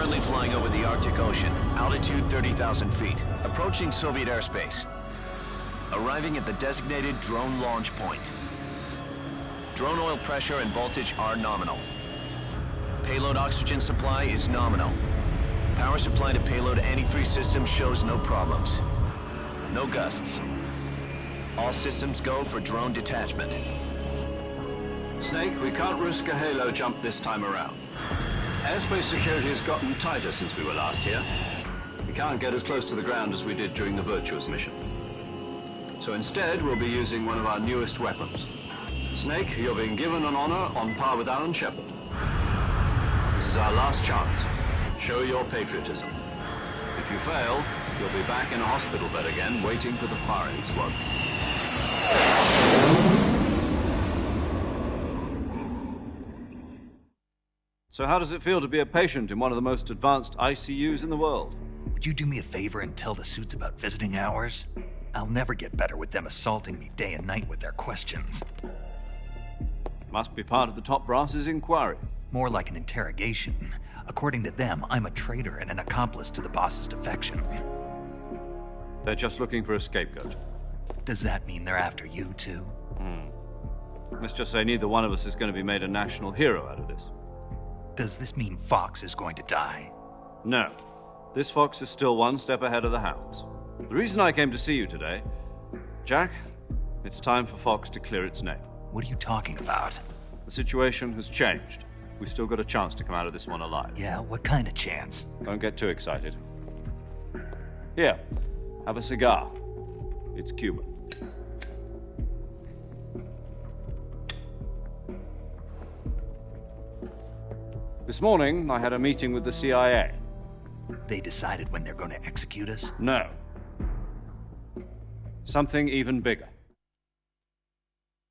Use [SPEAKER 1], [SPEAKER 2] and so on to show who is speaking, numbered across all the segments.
[SPEAKER 1] currently flying over the Arctic Ocean, altitude 30,000 feet, approaching Soviet airspace. Arriving at the designated drone launch point. Drone oil pressure and voltage are nominal. Payload oxygen supply is nominal. Power supply to payload antifreeze system shows no problems. No gusts. All systems go for drone detachment.
[SPEAKER 2] Snake, we can't risk a halo jump this time around. Airspace security has gotten tighter since we were last here. We can't get as close to the ground as we did during the Virtuous mission. So instead, we'll be using one of our newest weapons. Snake, you're being given an honor on par with Alan Shepard. This is our last chance. Show your patriotism. If you fail, you'll be back in a hospital bed again, waiting for the firing squad.
[SPEAKER 3] So how does it feel to be a patient in one of the most advanced ICUs in the world?
[SPEAKER 4] Would you do me a favor and tell the suits about visiting hours? I'll never get better with them assaulting me day and night with their questions.
[SPEAKER 3] Must be part of the top brass's inquiry.
[SPEAKER 4] More like an interrogation. According to them, I'm a traitor and an accomplice to the boss's defection.
[SPEAKER 3] They're just looking for a scapegoat.
[SPEAKER 4] Does that mean they're after you, too?
[SPEAKER 3] Let's just say neither one of us is going to be made a national hero out of this.
[SPEAKER 4] Does this mean Fox is going to die?
[SPEAKER 3] No. This fox is still one step ahead of the hounds. The reason I came to see you today, Jack, it's time for Fox to clear its name.
[SPEAKER 4] What are you talking about?
[SPEAKER 3] The situation has changed. We've still got a chance to come out of this one alive.
[SPEAKER 4] Yeah, what kind of chance?
[SPEAKER 3] Don't get too excited. Here, have a cigar. It's Cuban. This morning, I had a meeting with the CIA.
[SPEAKER 4] They decided when they're going to execute us?
[SPEAKER 3] No. Something even bigger.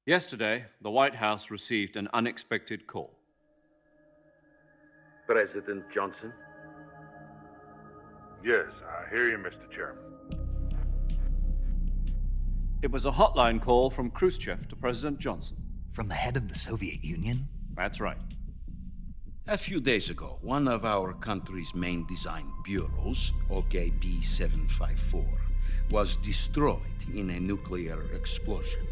[SPEAKER 3] Yesterday, the White House received an unexpected call.
[SPEAKER 5] President Johnson?
[SPEAKER 6] Yes, I hear you, Mr. Chairman.
[SPEAKER 3] It was a hotline call from Khrushchev to President Johnson.
[SPEAKER 4] From the head of the Soviet Union?
[SPEAKER 3] That's right.
[SPEAKER 7] A few days ago, one of our country's main design bureaus, OKB 754, was destroyed in a nuclear explosion.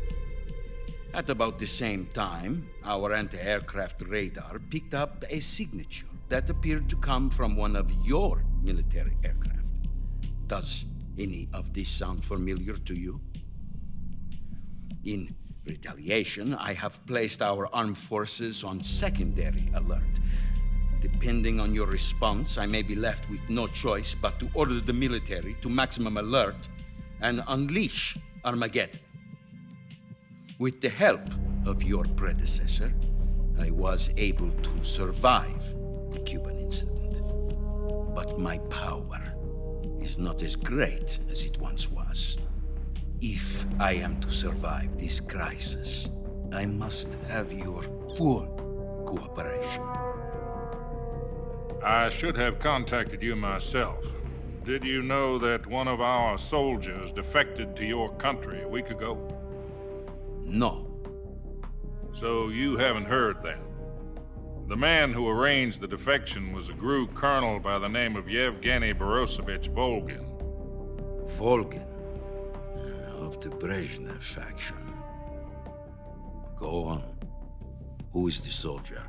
[SPEAKER 7] At about the same time, our anti-aircraft radar picked up a signature that appeared to come from one of your military aircraft. Does any of this sound familiar to you? In retaliation, I have placed our armed forces on secondary alert. Depending on your response, I may be left with no choice but to order the military to maximum alert and unleash Armageddon. With the help of your predecessor, I was able to survive the Cuban incident. But my power is not as great as it once was. If I am to survive this crisis, I must have your full cooperation.
[SPEAKER 6] I should have contacted you myself. Did you know that one of our soldiers defected to your country a week ago?
[SPEAKER 7] No.
[SPEAKER 6] So you haven't heard that. The man who arranged the defection was a GRU colonel by the name of Yevgeny Borosovich Volgin.
[SPEAKER 7] Volgin, of the Brezhnev faction. Go on. Who is the soldier?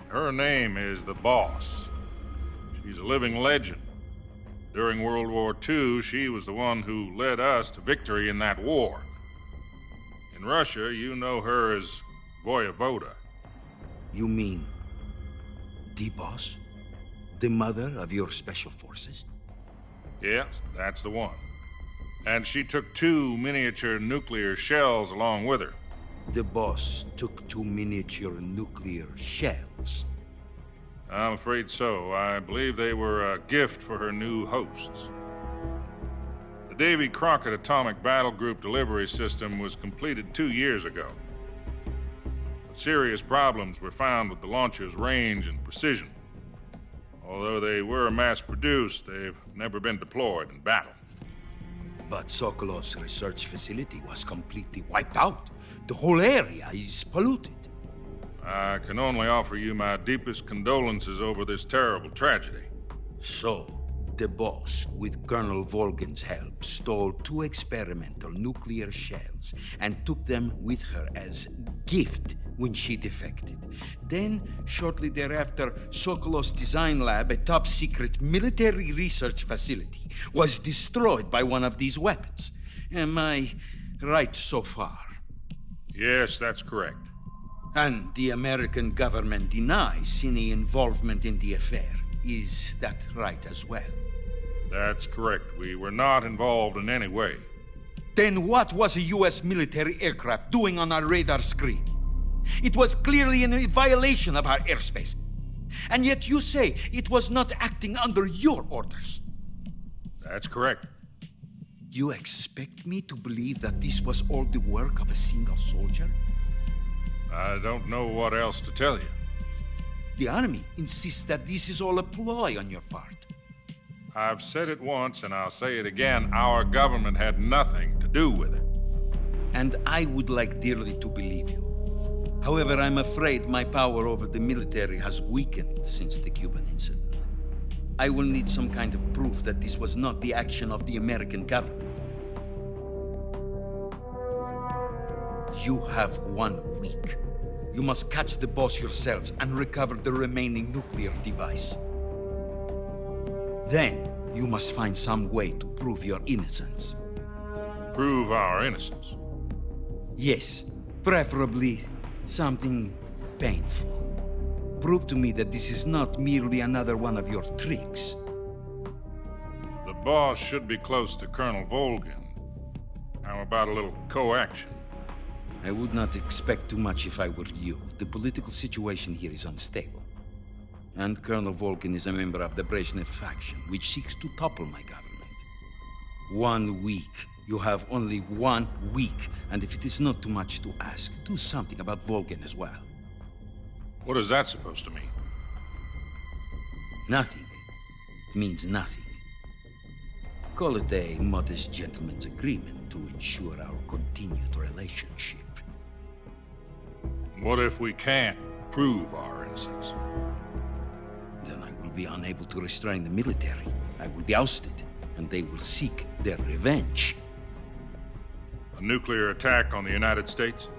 [SPEAKER 6] Her name is the Boss. She's a living legend. During World War II, she was the one who led us to victory in that war. In Russia, you know her as Voyevoda.
[SPEAKER 7] You mean the Boss? The mother of your special forces?
[SPEAKER 6] Yes, that's the one. And she took 2 miniature nuclear shells along with her.
[SPEAKER 7] The Boss took 2 miniature nuclear shells.
[SPEAKER 6] I'm afraid so. I believe they were a gift for her new hosts. The Davy Crockett Atomic Battle Group delivery system was completed 2 years ago. But serious problems were found with the launcher's range and precision. Although they were mass-produced, they've never been deployed in battle.
[SPEAKER 7] But Sokolov's research facility was completely wiped out. The whole area is polluted.
[SPEAKER 6] I can only offer you my deepest condolences over this terrible tragedy.
[SPEAKER 7] So, the boss, with Colonel Volgin's help, stole 2 experimental nuclear shells and took them with her as gift when she defected. Then, shortly thereafter, Sokolov's design lab, a top-secret military research facility, was destroyed by one of these weapons. Am I right so far?
[SPEAKER 6] Yes, that's correct.
[SPEAKER 7] And the American government denies any involvement in the affair. Is that right as well?
[SPEAKER 6] That's correct. We were not involved in any way.
[SPEAKER 7] Then what was a U.S. military aircraft doing on our radar screen? It was clearly in violation of our airspace. And yet you say it was not acting under your orders.
[SPEAKER 6] That's correct.
[SPEAKER 7] You expect me to believe that this was all the work of a single soldier?
[SPEAKER 6] I don't know what else to tell you.
[SPEAKER 7] The Army insists that this is all a ploy on your part.
[SPEAKER 6] I've said it once and I'll say it again. Our government had nothing to do with it.
[SPEAKER 7] And I would like dearly to believe you. However, I'm afraid my power over the military has weakened since the Cuban incident. I will need some kind of proof that this was not the action of the American government. You have 1 week. You must catch the boss yourselves and recover the remaining nuclear device. Then, you must find some way to prove your innocence.
[SPEAKER 6] Prove our innocence?
[SPEAKER 7] Yes, preferably something painful. Prove to me that this is not merely another one of your tricks.
[SPEAKER 6] The boss should be close to Colonel Volgin. How about a little co-action?
[SPEAKER 7] I would not expect too much if I were you. The political situation here is unstable. And Colonel Volgin is a member of the Brezhnev faction, which seeks to topple my government. 1 week. You have only 1 week, and if it is not too much to ask, do something about Volgin as well.
[SPEAKER 6] What is that supposed to mean?
[SPEAKER 7] Nothing. It means nothing. Call it a modest gentleman's agreement to ensure our continued relationship.
[SPEAKER 6] What if we can't prove our innocence?
[SPEAKER 7] Then I will be unable to restrain the military. I will be ousted, and they will seek their revenge.
[SPEAKER 6] A nuclear attack on the United States?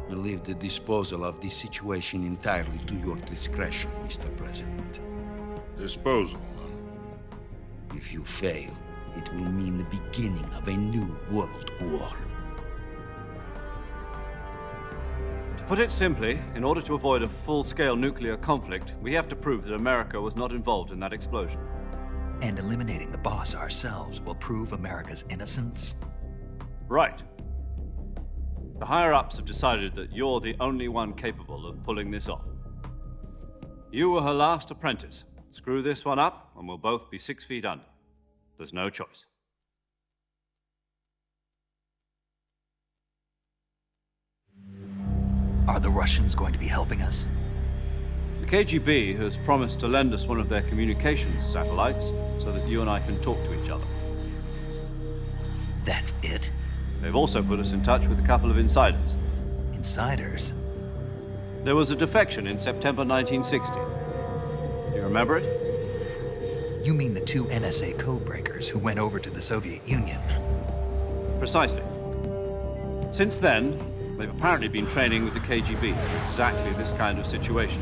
[SPEAKER 7] I leave the disposal of this situation entirely to your discretion, Mr. President.
[SPEAKER 6] Disposal,
[SPEAKER 7] If you fail, it will mean the beginning of a new world war.
[SPEAKER 3] To put it simply, in order to avoid a full-scale nuclear conflict, we have to prove that America was not involved in that explosion.
[SPEAKER 4] And eliminating the boss ourselves will prove America's innocence?
[SPEAKER 3] Right. The higher-ups have decided that you're the only one capable of pulling this off. You were her last apprentice. Screw this one up, and we'll both be 6 feet under. There's no choice.
[SPEAKER 4] Are the Russians going to be helping us?
[SPEAKER 3] The KGB has promised to lend us one of their communications satellites so that you and I can talk to each other.
[SPEAKER 4] That's it?
[SPEAKER 3] They've also put us in touch with a couple of insiders.
[SPEAKER 4] Insiders?
[SPEAKER 3] There was a defection in September 1960. Do you remember it?
[SPEAKER 4] You mean the 2 NSA codebreakers who went over to the Soviet Union?
[SPEAKER 3] Precisely. Since then, they've apparently been training with the KGB for exactly this kind of situation.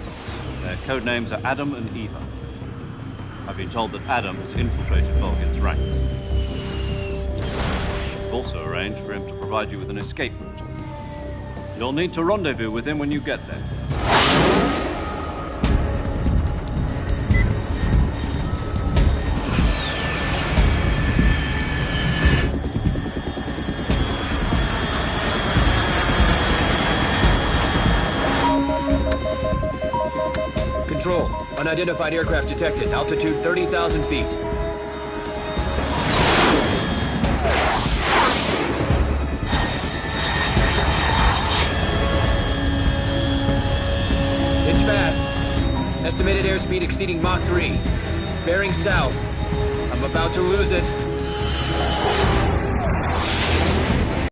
[SPEAKER 3] Their code names are Adam and Eva. I've been told that Adam has infiltrated Volgin's ranks. We've also arranged for him to provide you with an escape route. You'll need to rendezvous with him when you get there.
[SPEAKER 5] Control. Unidentified aircraft detected. Altitude 30,000 feet. It's fast. Estimated airspeed exceeding Mach 3. Bearing south. I'm about to lose it.